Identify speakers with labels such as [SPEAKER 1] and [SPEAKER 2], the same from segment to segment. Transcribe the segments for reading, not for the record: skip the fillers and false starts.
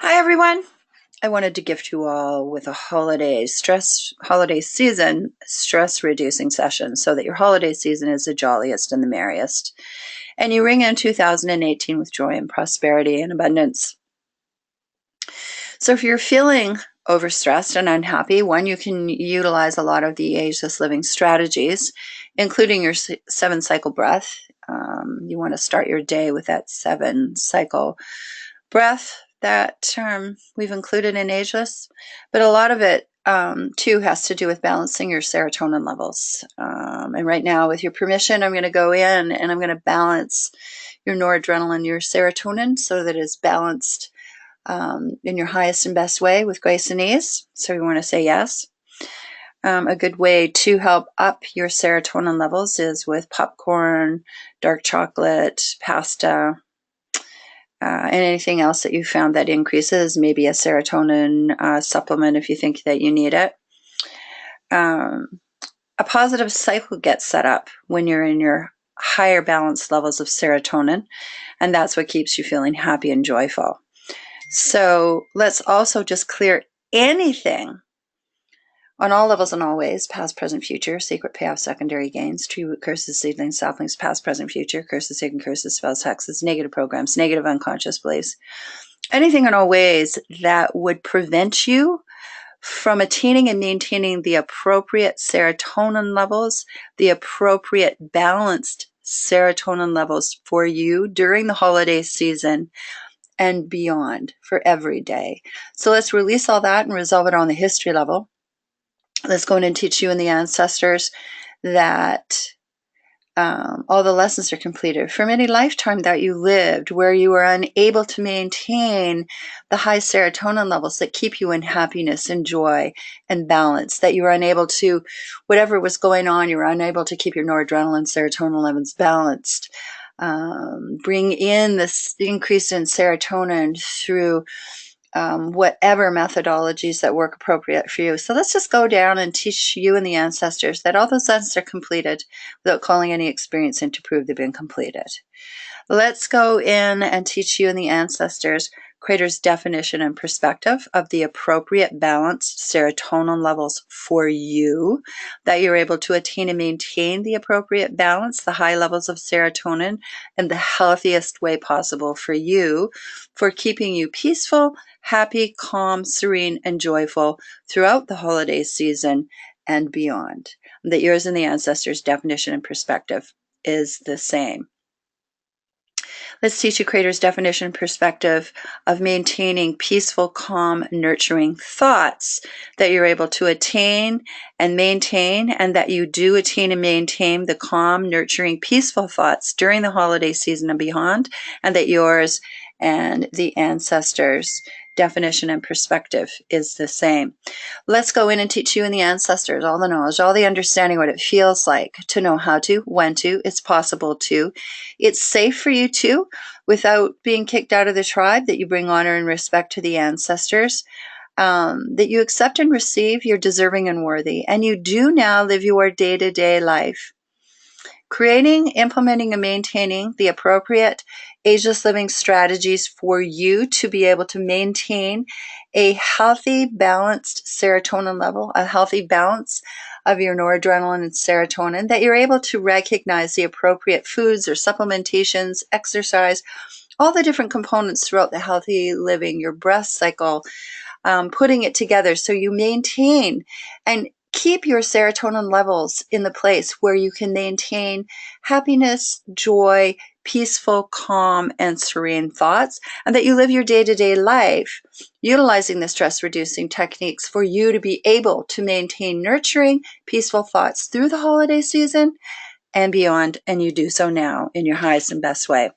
[SPEAKER 1] Hi everyone. I wanted to gift you all with a holiday season stress reducing session so that your holiday season is the jolliest and the merriest. And you ring in 2018 with joy and prosperity and abundance. So if you're feeling overstressed and unhappy, one, you can utilize a lot of the ageless living strategies, including your 7-cycle breath. You want to start your day with that 7-cycle breath that we've included in ageless, but a lot of it too has to do with balancing your serotonin levels. And right now, with your permission, I'm going to go in and I'm going to balance your noradrenaline, your serotonin, so that it's balanced in your highest and best way with grace and ease. So you want to say yes. A good way to help up your serotonin levels is with popcorn, dark chocolate, pasta, and anything else that you found that increases, maybe a serotonin supplement if you think that you need it. A positive cycle gets set up when you're in your higher balanced levels of serotonin, and that's what keeps you feeling happy and joyful. So let's also just clear anything on all levels and all ways, past, present, future, secret payoff, secondary gains, tree root curses, seedlings, saplings, past, present, future, curses, hidden curses, spells, hexes, negative programs, negative unconscious beliefs, anything in all ways that would prevent you from attaining and maintaining the appropriate serotonin levels, the appropriate balanced serotonin levels for you during the holiday season and beyond for every day. So let's release all that and resolve it on the history level. Let's go in and teach you and the ancestors that all the lessons are completed from any lifetime that you lived where you were unable to maintain the high serotonin levels that keep you in happiness and joy and balance, that you were unable to, whatever was going on, you were unable to keep your noradrenaline, serotonin levels balanced. Bring in this increase in serotonin through whatever methodologies that work appropriate for you. So let's just go down and teach you and the ancestors that all those lessons are completed without calling any experience in to prove they've been completed. Let's go in and teach you and the ancestors Creator's definition and perspective of the appropriate balanced serotonin levels for you, that you're able to attain and maintain the appropriate balance, the high levels of serotonin, in the healthiest way possible for you, for keeping you peaceful, happy, calm, serene, and joyful throughout the holiday season and beyond. That yours and the ancestors' definition and perspective is the same. Let's teach you Creator's definition and perspective of maintaining peaceful, calm, nurturing thoughts, that you're able to attain and maintain, and that you do attain and maintain the calm, nurturing, peaceful thoughts during the holiday season and beyond, and that yours and the ancestors' definition and perspective is the same. Let's go in and teach you and the ancestors all the knowledge, all the understanding, what it feels like to know how to, when to, it's possible to, it's safe for you to, without being kicked out of the tribe, that you bring honor and respect to the ancestors, that you accept and receive, you're deserving and worthy, and you do now live your day-to-day life creating, implementing, and maintaining the appropriate ageless living strategies for you to be able to maintain a healthy, balanced serotonin level, a healthy balance of your noradrenaline and serotonin, that you're able to recognize the appropriate foods or supplementations, exercise, all the different components throughout the healthy living, your breath cycle, putting it together so you maintain and keep your serotonin levels in the place where you can maintain happiness, joy, peaceful, calm, and serene thoughts, and that you live your day-to-day life utilizing the stress-reducing techniques for you to be able to maintain nurturing, peaceful thoughts through the holiday season and beyond, and you do so now in your highest and best way.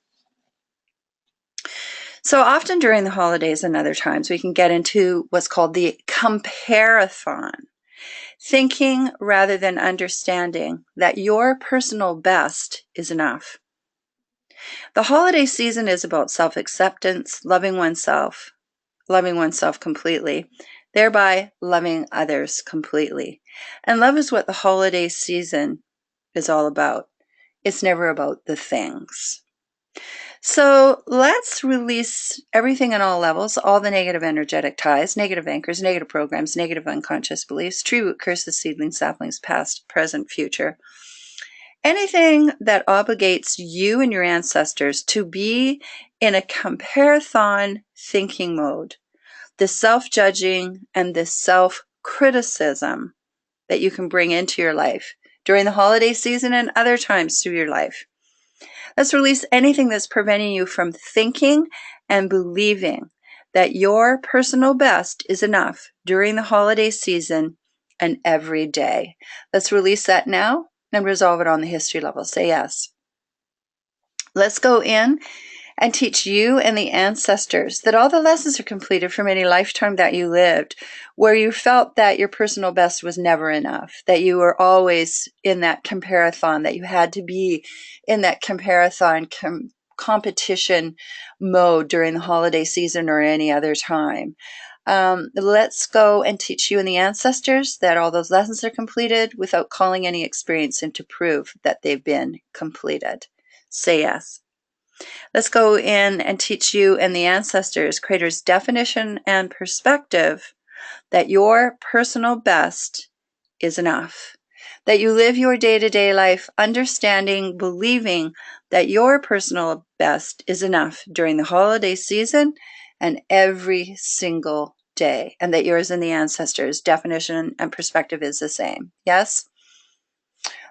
[SPEAKER 1] So often during the holidays and other times, we can get into what's called the comparathon, thinking rather than understanding that your personal best is enough. The holiday season is about self-acceptance, loving oneself completely, thereby loving others completely. And love is what the holiday season is all about. It's never about the things. So let's release everything on all levels, all the negative energetic ties, negative anchors, negative programs, negative unconscious beliefs, tree root curses, seedlings, saplings, past, present, future. Anything that obligates you and your ancestors to be in a comparathon thinking mode, the self-judging and the self-criticism that you can bring into your life during the holiday season and other times through your life. Let's release anything that's preventing you from thinking and believing that your personal best is enough during the holiday season and every day. Let's release that now and resolve it on the history level. Say yes. Let's go in and teach you and the ancestors that all the lessons are completed from any lifetime that you lived, where you felt that your personal best was never enough, that you were always in that comparathon, that you had to be in that comparathon competition mode during the holiday season or any other time. Let's go and teach you and the ancestors that all those lessons are completed without calling any experience in to prove that they've been completed. Say yes. Let's go in and teach you and the ancestors, creators, definition and perspective that your personal best is enough. That you live your day-to-day life understanding, believing that your personal best is enough during the holiday season and every single day. And that yours and the ancestors' definition and perspective is the same. Yes?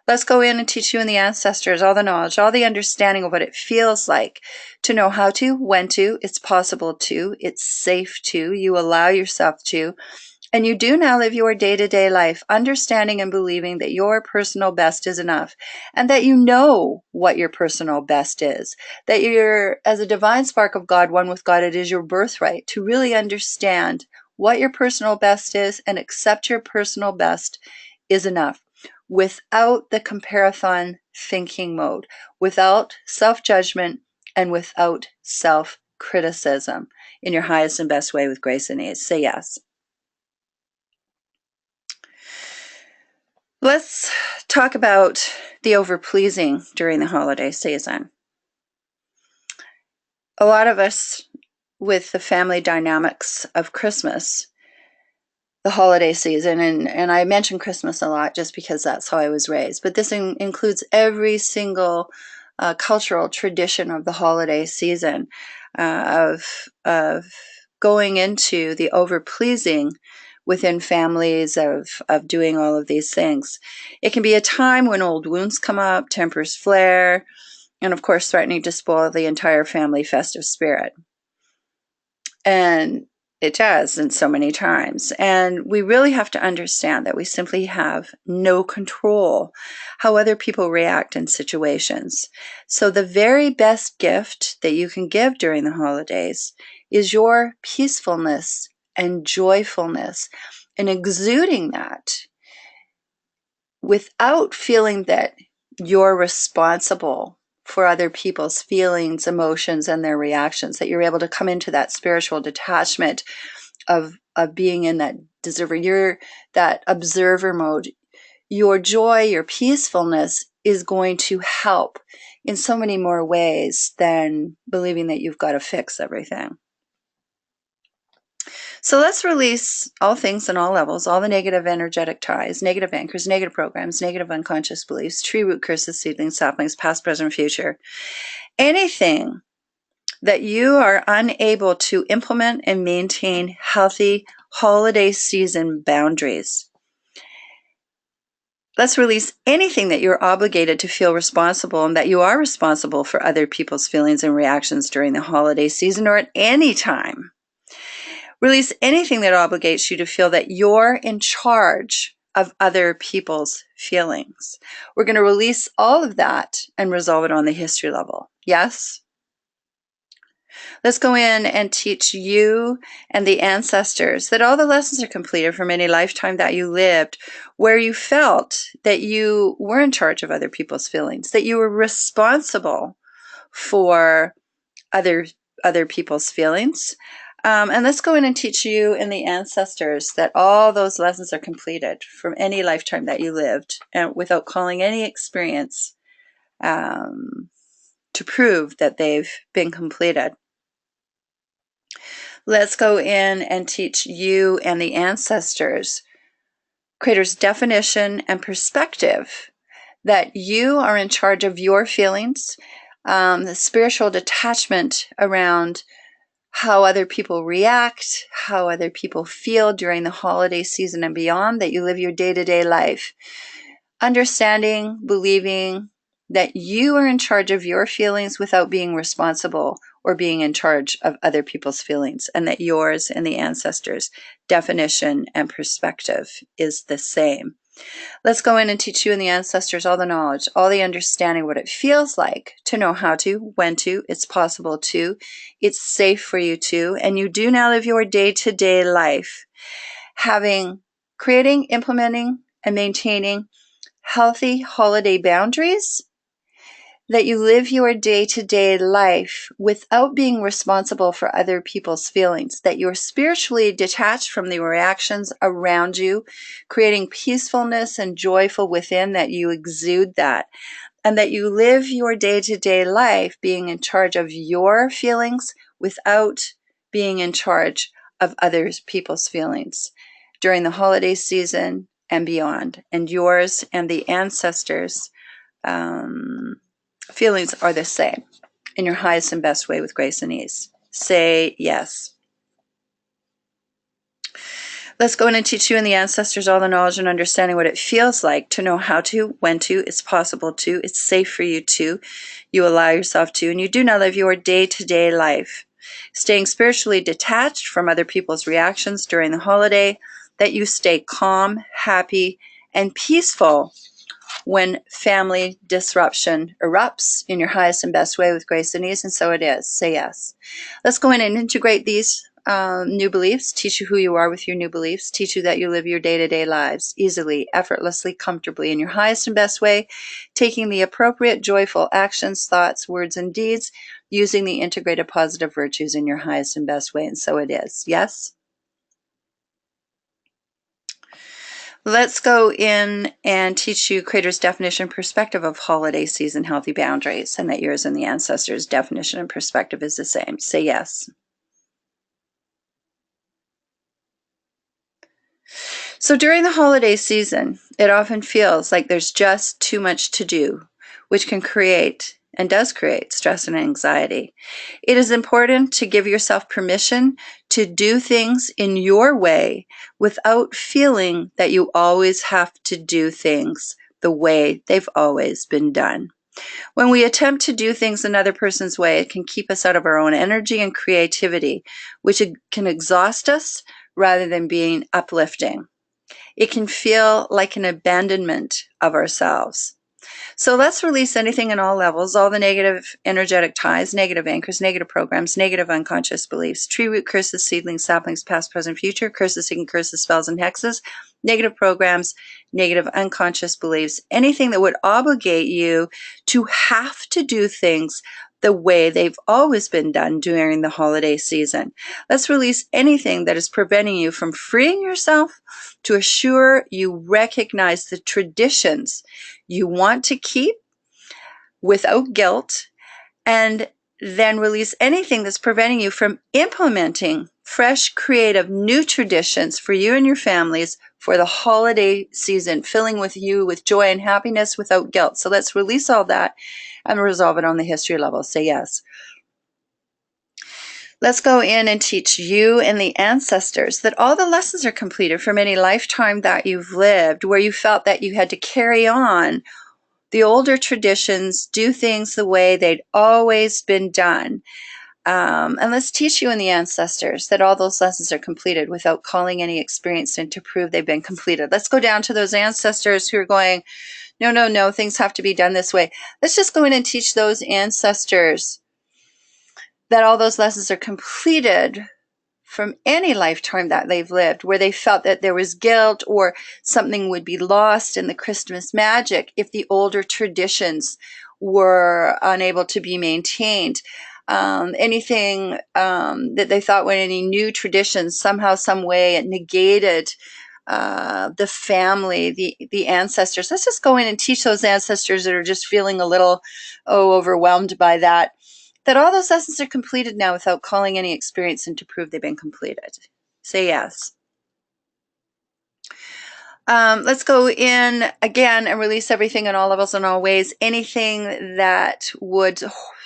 [SPEAKER 1] Let's go in and teach you and the ancestors all the knowledge, all the understanding of what it feels like to know how to, when to, it's possible to, it's safe to, you allow yourself to, and you do now live your day-to-day life understanding and believing that your personal best is enough and that you know what your personal best is, that you're, as a divine spark of God, one with God, it is your birthright to really understand what your personal best is and accept your personal best is enough, without the comparathon thinking mode, without self-judgment, and without self-criticism, in your highest and best way with grace and ease. Say yes. Let's talk about the over-pleasing during the holiday season. A lot of us, with the family dynamics of Christmas, the holiday season, and I mention Christmas a lot just because that's how I was raised, but this includes every single cultural tradition of the holiday season, of going into the over-pleasing within families, of doing all of these things. It can be a time when old wounds come up, tempers flare, and of course threatening to spoil the entire family festive spirit. And it does in so many times. And we really have to understand that we simply have no control how other people react in situations. So the very best gift that you can give during the holidays is your peacefulness and joyfulness, and exuding that without feeling that you're responsible for other people's feelings, emotions, and their reactions, that you're able to come into that spiritual detachment of being in that that observer mode. Your joy, your peacefulness is going to help in so many more ways than believing that you've got to fix everything. So let's release all things and all levels, all the negative energetic ties, negative anchors, negative programs, negative unconscious beliefs, tree root curses, seedlings, saplings, past, present, future. Anything that you are unable to implement and maintain healthy holiday season boundaries. Let's release anything that you're obligated to feel responsible and that you are responsible for other people's feelings and reactions during the holiday season or at any time. Release anything that obligates you to feel that you're in charge of other people's feelings. We're going to release all of that and resolve it on the history level. Yes? Let's go in and teach you and the ancestors that all the lessons are completed from any lifetime that you lived, where you felt that you were in charge of other people's feelings, that you were responsible for other people's feelings. And let's go in and teach you and the ancestors that all those lessons are completed from any lifetime that you lived, and without calling any experience to prove that they've been completed. Let's go in and teach you and the ancestors Creator's definition and perspective that you are in charge of your feelings, the spiritual detachment around how other people react, how other people feel during the holiday season and beyond, that you live your day-to-day life. Understanding, believing that you are in charge of your feelings without being responsible or being in charge of other people's feelings, and that yours and the ancestors' definition and perspective is the same. Let's go in and teach you and the ancestors all the knowledge, all the understanding, what it feels like to know how to, when to, it's possible to, it's safe for you to, and you do now live your day-to-day life creating, implementing, and maintaining healthy holiday boundaries, that you live your day-to-day life without being responsible for other people's feelings, that you're spiritually detached from the reactions around you, creating peacefulness and joyful within, that you exude that, and that you live your day-to-day life being in charge of your feelings without being in charge of other people's feelings during the holiday season and beyond. And yours and the ancestors' feelings are the same in your highest and best way with grace and ease. Say yes. Let's go in and teach you and the ancestors all the knowledge and understanding what it feels like to know how to, when to, it's possible to, it's safe for you to, you allow yourself to, and you do not live your day-to-day life staying spiritually detached from other people's reactions during the holiday, that you stay calm, happy, and peaceful when family disruption erupts in your highest and best way with grace and ease, and so it is. Say yes. Let's go in and integrate these new beliefs, teach you who you are with your new beliefs, teach you that you live your day-to-day lives easily, effortlessly, comfortably in your highest and best way, taking the appropriate joyful actions, thoughts, words, and deeds, using the integrated positive virtues in your highest and best way, and so it is. Yes? Let's go in and teach you Creator's definition and perspective of holiday season healthy boundaries, and that yours and the ancestors' definition and perspective is the same. Say yes. So during the holiday season, it often feels like there's just too much to do, which can create and does create stress and anxiety. It is important to give yourself permission to do things in your way without feeling that you always have to do things the way they've always been done. When we attempt to do things another person's way, it can keep us out of our own energy and creativity, which can exhaust us rather than being uplifting. It can feel like an abandonment of ourselves. So let's release anything in all levels, all the negative energetic ties, negative anchors, negative programs, negative unconscious beliefs, tree root curses, seedlings, saplings, past, present, future, curses, hidden curses, spells, and hexes, negative programs, negative unconscious beliefs, anything that would obligate you to have to do things the way they've always been done during the holiday season. Let's release anything that is preventing you from freeing yourself to assure you recognize the traditions you want to keep without guilt, and then release anything that's preventing you from implementing fresh, creative, new traditions for you and your families for the holiday season, filling with you with joy and happiness without guilt. So let's release all that and resolve it on the history level. Say yes. Let's go in and teach you and the ancestors that all the lessons are completed from any lifetime that you've lived where you felt that you had to carry on the older traditions, do things the way they'd always been done. And let's teach you and the ancestors that all those lessons are completed without calling any experience in to prove they've been completed. Let's go down to those ancestors who are going, no, no, no, things have to be done this way. Let's just go in and teach those ancestors that all those lessons are completed from any lifetime that they've lived, where they felt that there was guilt or something would be lost in the Christmas magic if the older traditions were unable to be maintained. Anything that they thought were any new traditions, somehow, some way, it negated the family, the ancestors. Let's just go in and teach those ancestors that are just feeling a little, overwhelmed by that all those lessons are completed now without calling any experience in to prove they've been completed. Say yes. Let's go in again and release everything in all levels and all ways. Anything that would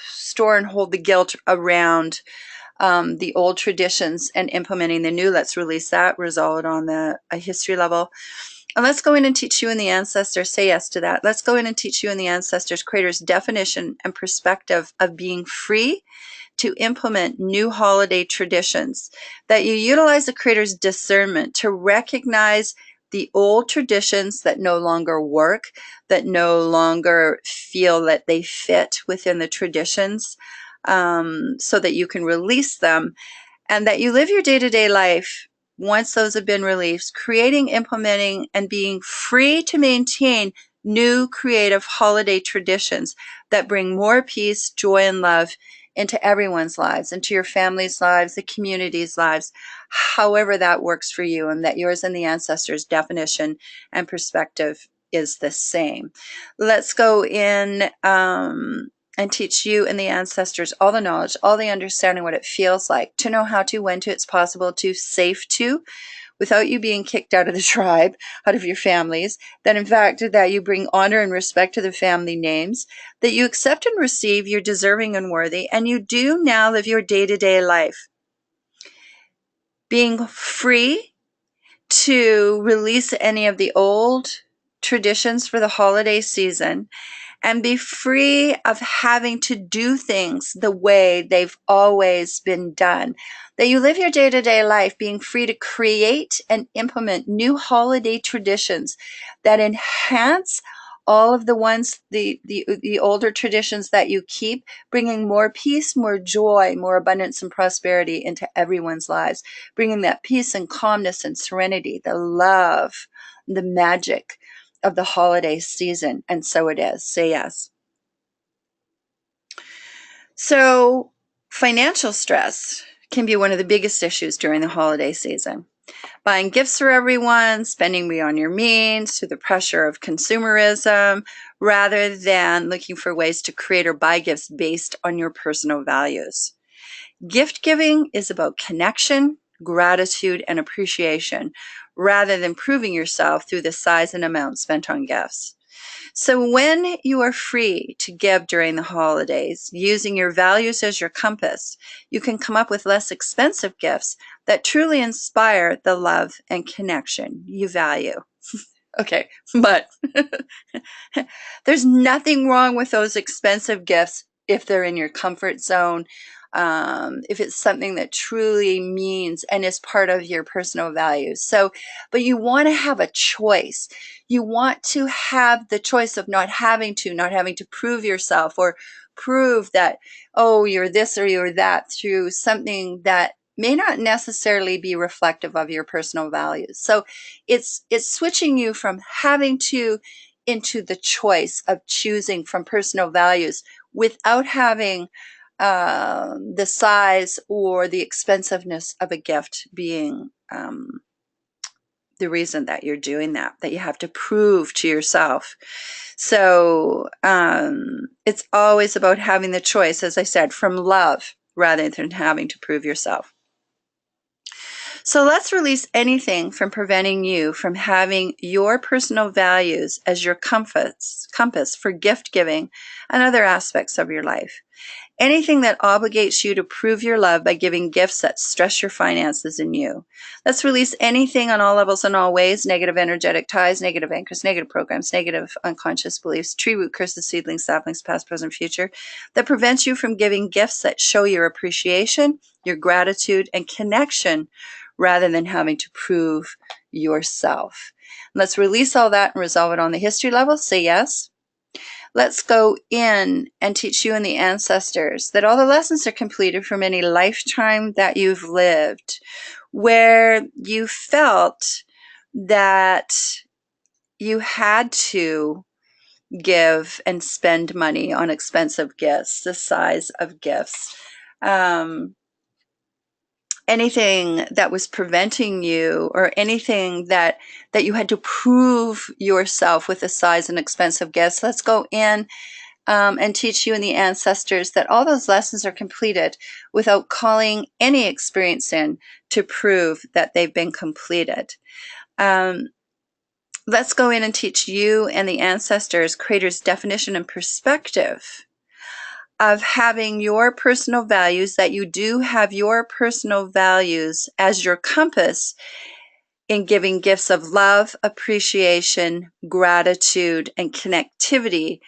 [SPEAKER 1] store and hold the guilt around the old traditions and implementing the new. Let's release that, resolve it on a history level. And let's go in and teach you and the ancestors. Say yes to that. Let's go in and teach you and the ancestors, creators' definition and perspective of being free to implement new holiday traditions, that you utilize the creator's discernment to recognize the old traditions that no longer work, that no longer feel that they fit within the traditions, so that you can release them, and that you live your day-to-day life once those have been released, creating, implementing, and being free to maintain new creative holiday traditions that bring more peace, joy, and love into everyone's lives, into your family's lives, the community's lives, however that works for you, and that yours and the ancestors' definition and perspective is the same. Let's go in and teach you and the ancestors all the knowledge, all the understanding, what it feels like to know how to, when to, it's possible to, safe to, without you being kicked out of the tribe, out of your families, that in fact, that you bring honor and respect to the family names, that you accept and receive, you're deserving and worthy, and you do now live your day-to-day life being free to release any of the old traditions for the holiday season and be free of having to do things the way they've always been done. That you live your day-to-day life being free to create and implement new holiday traditions that enhance all of the ones, the older traditions that you keep, bringing more peace, more joy, more abundance and prosperity into everyone's lives, bringing that peace and calmness and serenity, the love, the magic of the holiday season. And so it is. Say yes. So financial stress can be one of the biggest issues during the holiday season. Buying gifts for everyone, spending beyond your means through the pressure of consumerism, rather than looking for ways to create or buy gifts based on your personal values. Gift giving is about connection, gratitude, and appreciation, rather than proving yourself through the size and amount spent on gifts. So when you are free to give during the holidays, using your values as your compass, you can come up with less expensive gifts that truly inspire the love and connection you value. Okay, but there's nothing wrong with those expensive gifts if they're in your comfort zone, if it's something that truly means and is part of your personal values. So, but you want to have a choice. You want to have the choice of not having to prove yourself or prove that, oh, you're this or you're that through something that may not necessarily be reflective of your personal values. So it's switching you from having to into the choice of choosing from personal values without having the size or the expensiveness of a gift being the reason that you're doing that you have to prove to yourself. So it's always about having the choice, as I said, from love rather than having to prove yourself. So let's release anything from preventing you from having your personal values as your compass for gift giving and other aspects of your life. Anything that obligates you to prove your love by giving gifts that stress your finances and you. Let's release anything on all levels and all ways, negative energetic ties, negative anchors, negative programs, negative unconscious beliefs, tree root curses, seedlings, saplings, past, present, future, that prevents you from giving gifts that show your appreciation, your gratitude, and connection rather than having to prove yourself. Let's release all that and resolve it on the history level. Say yes. Let's go in and teach you and the ancestors that all the lessons are completed from any lifetime that you've lived, where you felt that you had to give and spend money on expensive gifts, the size of gifts. anything that was preventing you, or anything that you had to prove yourself with the size and expense of gifts. Let's go in and teach you and the ancestors that all those lessons are completed without calling any experience in to prove that they've been completed. Let's go in and teach you and the ancestors Creator's definition and perspective of having your personal values, that you do have your personal values as your compass in giving gifts of love, appreciation, gratitude, and connectivity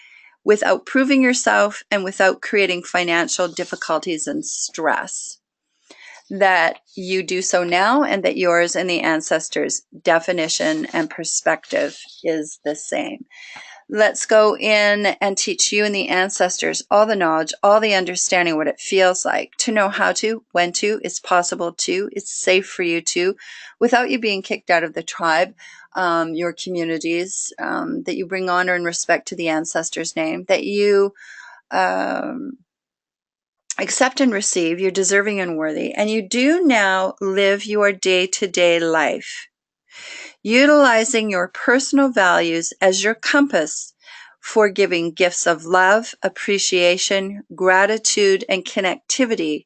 [SPEAKER 1] without proving yourself and without creating financial difficulties and stress. That you do so now, and that yours and the ancestors' definition and perspective is the same. Let's go in and teach you and the ancestors all the knowledge, all the understanding, what it feels like to know how to, when to, it's possible to, it's safe for you to, without you being kicked out of the tribe, your communities, that you bring honor and respect to the ancestors' name, that you accept and receive, you're deserving and worthy, and you do now live your day-to-day life utilizing your personal values as your compass for giving gifts of love, appreciation, gratitude, and connectivity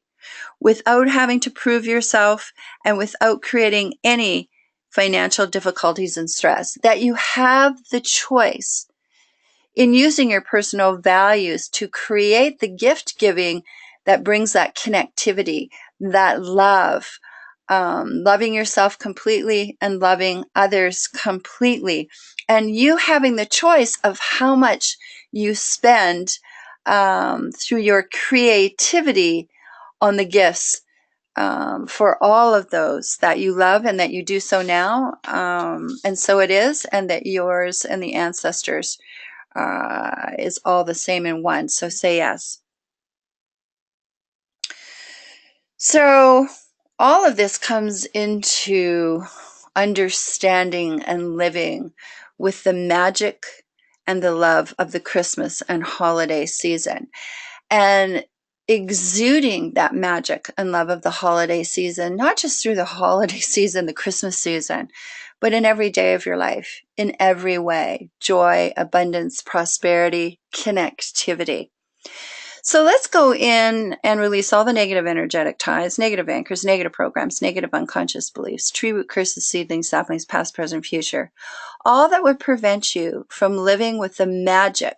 [SPEAKER 1] without having to prove yourself and without creating any financial difficulties and stress. That you have the choice in using your personal values to create the gift giving that brings that connectivity, that love, loving yourself completely and loving others completely. And you having the choice of how much you spend through your creativity on the gifts for all of those that you love, and that you do so now. And so it is, and that yours and the ancestors is all the same in one. So say yes. So all of this comes into understanding and living with the magic and the love of the Christmas and holiday season, and exuding that magic and love of the holiday season, not just through the holiday season, the Christmas season, but in every day of your life, in every way: joy, abundance, prosperity, connectivity. So let's go in and release all the negative energetic ties, negative anchors, negative programs, negative unconscious beliefs, tree root curses, seedlings, saplings, past, present, future. All that would prevent you from living with the magic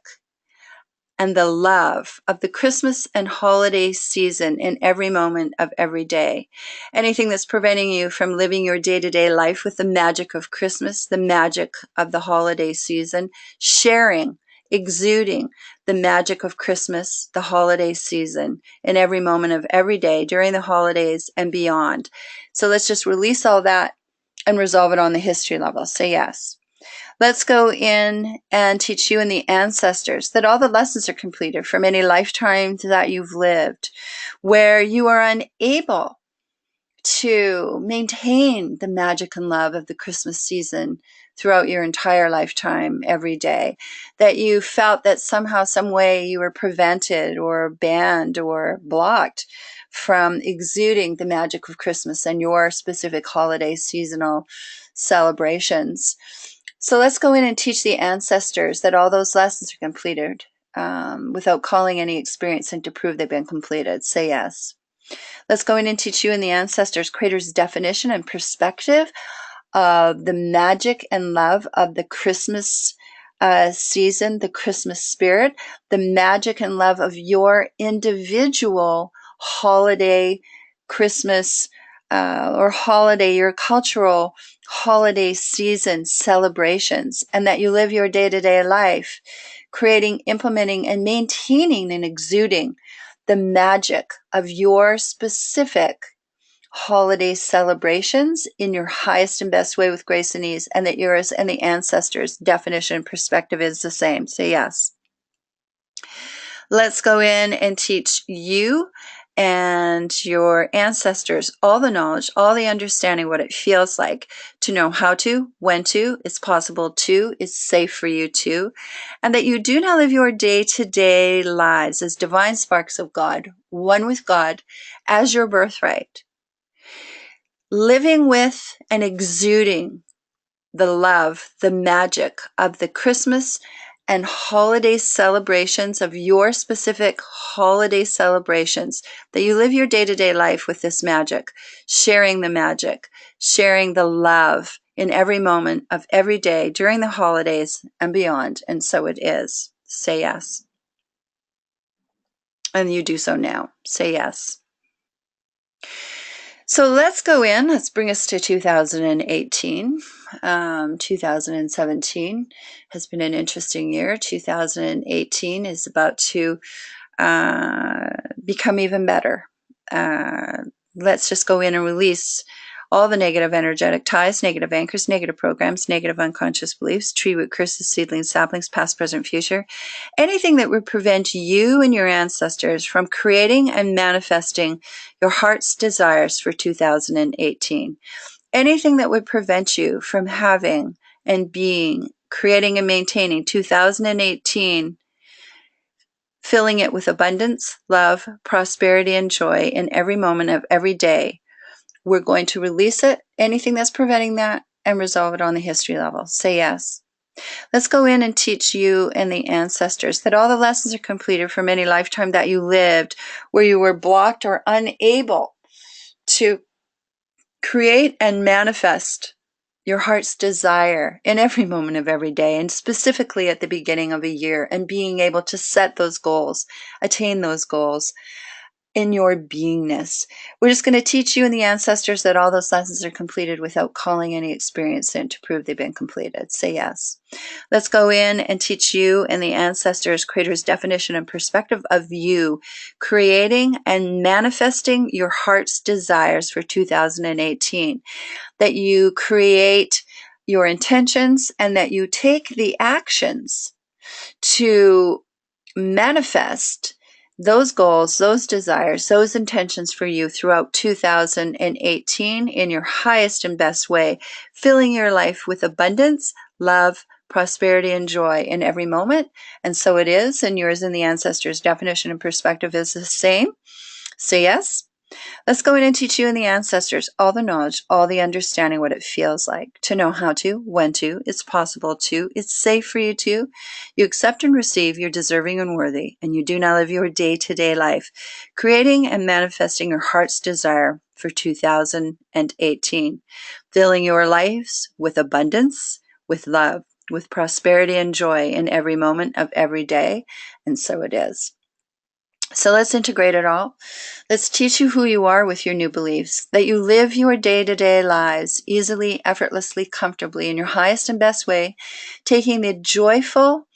[SPEAKER 1] and the love of the Christmas and holiday season in every moment of every day. Anything that's preventing you from living your day-to-day life with the magic of Christmas, the magic of the holiday season, sharing, exuding the magic of Christmas, the holiday season, in every moment of every day during the holidays and beyond. So let's just release all that and resolve it on the history level. Say yes. Let's go in and teach you and the ancestors that all the lessons are completed from any lifetimes that you've lived, where you are unable to maintain the magic and love of the Christmas season throughout your entire lifetime, every day, that you felt that somehow, some way you were prevented or banned or blocked from exuding the magic of Christmas and your specific holiday seasonal celebrations. So let's go in and teach the ancestors that all those lessons are completed without calling any experience in to prove they've been completed. Say yes. Let's go in and teach you and the ancestors Creator's definition and perspective of the magic and love of the Christmas season, the Christmas spirit, the magic and love of your individual holiday Christmas or holiday, your cultural holiday season celebrations, and that you live your day-to-day life creating, implementing, and maintaining and exuding the magic of your specific holiday celebrations in your highest and best way with grace and ease, and that yours and the ancestors' definition and perspective is the same. Say yes. Let's go in and teach you and your ancestors all the knowledge, all the understanding, what it feels like to know how to, when to, it's possible to, it's safe for you to, and that you do not live your day-to-day lives as divine sparks of God, one with God, as your birthright, living with and exuding the love, the magic of the Christmas and holiday celebrations, of your specific holiday celebrations, that you live your day-to-day life with this magic, sharing the magic, sharing the love in every moment of every day during the holidays and beyond. And so it is. Say yes. And you do so now. Say yes. So let's go in. Let's bring us to 2018. 2017 has been an interesting year. 2018 is about to become even better. Let's just go in and release all the negative energetic ties, negative anchors, negative programs, negative unconscious beliefs, tree root curses, seedlings, saplings, past, present, future. Anything that would prevent you and your ancestors from creating and manifesting your heart's desires for 2018. Anything that would prevent you from having and being, creating and maintaining 2018, filling it with abundance, love, prosperity, and joy in every moment of every day. We're going to release it, anything that's preventing that, and resolve it on the history level. Say yes. Let's go in and teach you and the ancestors that all the lessons are completed from any lifetime that you lived where you were blocked or unable to create and manifest your heart's desire in every moment of every day, and specifically at the beginning of a year, and being able to set those goals, attain those goals in your beingness. We're just going to teach you and the ancestors that all those lessons are completed without calling any experience in to prove they've been completed. Say yes. Let's go in and teach you and the ancestors, creator's definition and perspective of you, creating and manifesting your heart's desires for 2018. That you create your intentions and that you take the actions to manifest those goals, those desires, those intentions for you throughout 2018 in your highest and best way, filling your life with abundance, love, prosperity, and joy in every moment. And so it is, and yours and the ancestors' definition and perspective is the same. Say yes. Let's go in and teach you and the ancestors all the knowledge, all the understanding, what it feels like to know how to, when to, it's possible to, it's safe for you to. You accept and receive, you're deserving and worthy, and you do now live your day-to-day life, creating and manifesting your heart's desire for 2018, filling your lives with abundance, with love, with prosperity and joy in every moment of every day, and so it is. So let's integrate it all. Let's teach you who you are with your new beliefs, that you live your day-to-day lives easily, effortlessly, comfortably in your highest and best way, taking the joyful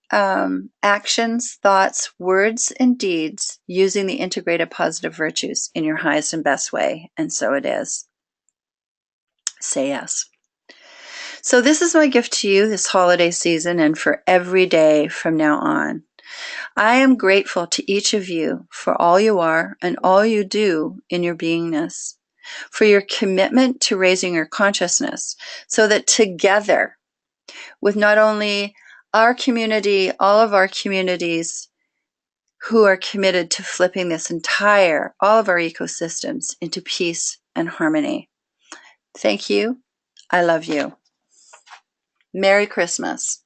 [SPEAKER 1] actions, thoughts, words, and deeds using the integrated positive virtues in your highest and best way. And so it is. Say yes. So this is my gift to you this holiday season and for every day from now on. I am grateful to each of you for all you are and all you do in your beingness, for your commitment to raising your consciousness so that together, with not only our community, all of our communities who are committed to flipping this entire, all of our ecosystems into peace and harmony. Thank you. I love you. Merry Christmas.